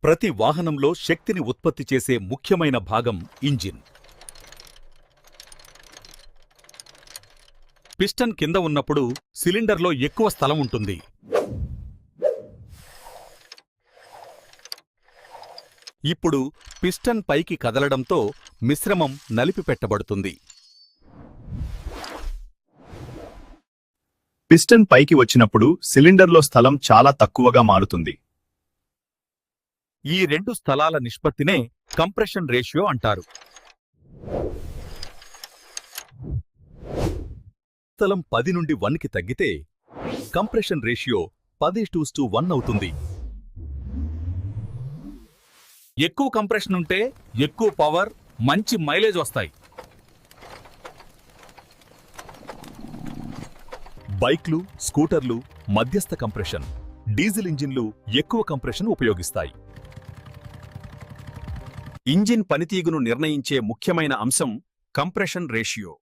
ప్రతి వాహనంలో శక్తిని ఉత్పత్తి చేసే ముఖ్యమైన భాగం ఇంజిన్. పిస్టన్ కింద ఉన్నప్పుడు సిలిండర్లో ఎక్కువ స్థలం ఉంటుంది. ఇప్పుడు పిస్టన్ పైకి కదలడంతో మిశ్రమం నలిపిపెట్టబడుతుంది. పిస్టన్ పైకి వచ్చినప్పుడు సిలిండర్లో స్థలం చాలా తక్కువగా మారుతుంది. ఈ రెండు స్థలాల నిష్పత్తినే కంప్రెషన్ రేషియో అంటారు. స్థలం 10 నుండి 1కి తగ్గితే కంప్రెషన్ రేషియో 10:1 అవుతుంది. ఎక్కువ కంప్రెషన్ ఉంటే ఎక్కువ పవర్, మంచి మైలేజ్ వస్తాయి. బైక్లు, స్కూటర్లు మధ్యస్థ కంప్రెషన్, డీజిల్ ఇంజిన్లు ఎక్కువ కంప్రెషన్ ఉపయోగిస్తాయి. ఇంజిన్ పనితీగును నిర్ణయించే ముఖ్యమైన అంశం కంప్రెషన్ రేషియో.